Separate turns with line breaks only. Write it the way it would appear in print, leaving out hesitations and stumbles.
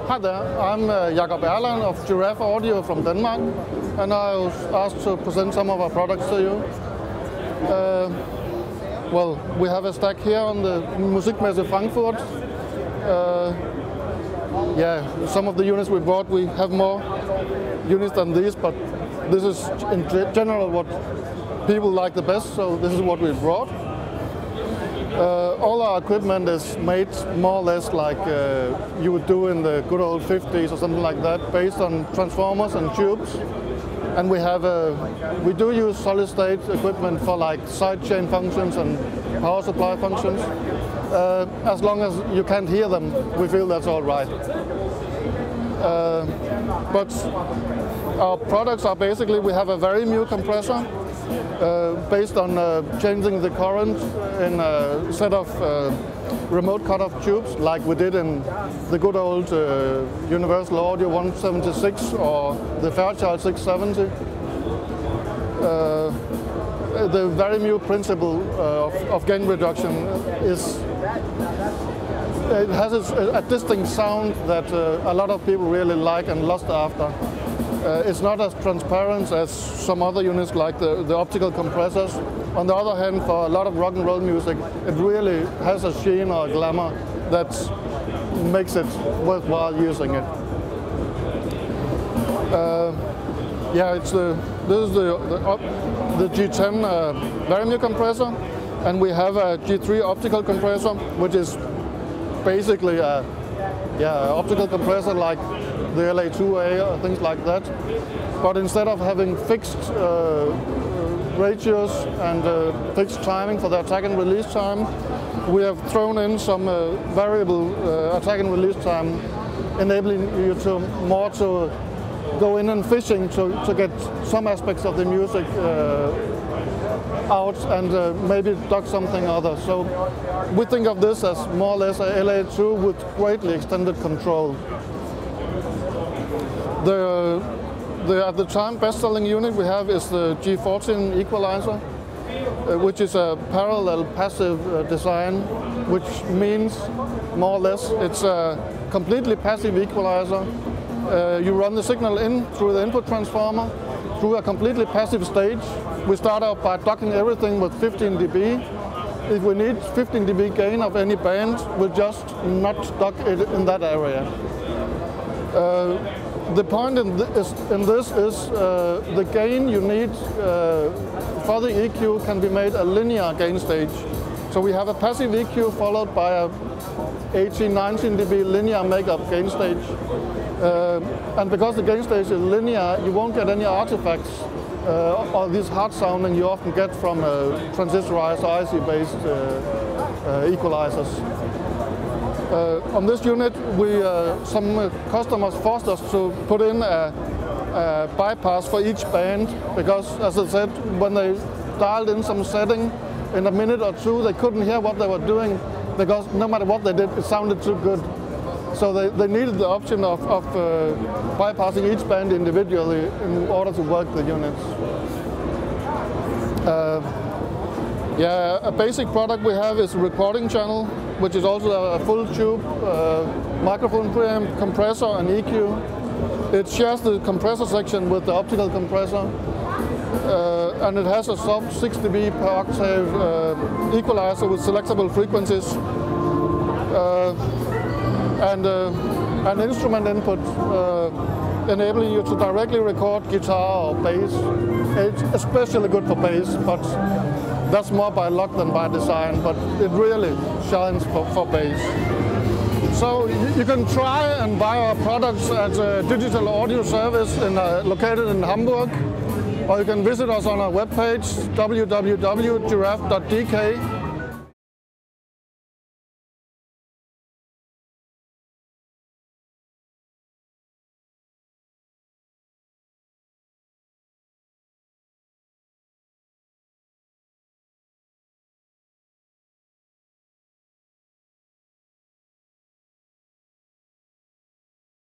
Hi there, I'm Jakob Erland of Gyraf Audio from Denmark, and I was asked to present some of our products to you. Well, we have a stack here on the Musikmesse Frankfurt. Some of the units we brought, we have more units than these, but this is in general what people like the best, so this is what we brought. All our equipment is made more or less like you would do in the good old 50s or something like that, based on transformers and tubes. And we do use solid state equipment for like sidechain functions and power supply functions. As long as you can't hear them, we feel that's all right. But our products are basically, we have a very new compressor based on changing the current in a set of remote cutoff tubes, like we did in the good old Universal Audio 176 or the Fairchild 670. The very new principle of gain reduction is it has a distinct sound that a lot of people really like and lust after. It's not as transparent as some other units like the optical compressors. On the other hand, for a lot of rock and roll music, it really has a sheen or a glamour that makes it worthwhile using it. This is the G10 very new compressor, and we have a G3 optical compressor, which is basically a optical compressor like the LA2A or things like that. But instead of having fixed ratios and fixed timing for the attack and release time, we have thrown in some variable attack and release time, enabling you to go in and fishing to get some aspects of the music out and maybe duck something other. So we think of this as more or less a LA2 with greatly extended control. At the time best-selling unit we have is the G14 equalizer, which is a parallel passive design, which means more or less it's a completely passive equalizer. You run the signal in through the input transformer through a completely passive stage. We start out by ducking everything with 15 dB. If we need 15 dB gain of any band, we'll just not duck it in that area. The point in this is the gain you need for the EQ can be made a linear gain stage. So we have a passive EQ followed by a 18-19 dB linear makeup gain stage. And because the gain stage is linear, you won't get any artifacts or this hard sounding you often get from transistorized or IC-based equalizers. On this unit, some customers forced us to put in a bypass for each band because, as I said, when they dialed in some setting in a minute or two, they couldn't hear what they were doing because no matter what they did, it sounded too good. So they needed the option of bypassing each band individually in order to work the units. A basic product we have is a recording channel, which is also a full tube microphone preamp, compressor and EQ. It shares the compressor section with the optical compressor, and it has a sub 6 dB per octave equalizer with selectable frequencies, and an instrument input enabling you to directly record guitar or bass. It's especially good for bass, but that's more by luck than by design, but it really shines for bass. So you can try and buy our products at a digital audio service located in Hamburg, or you can visit us on our webpage www.gyraf.dk.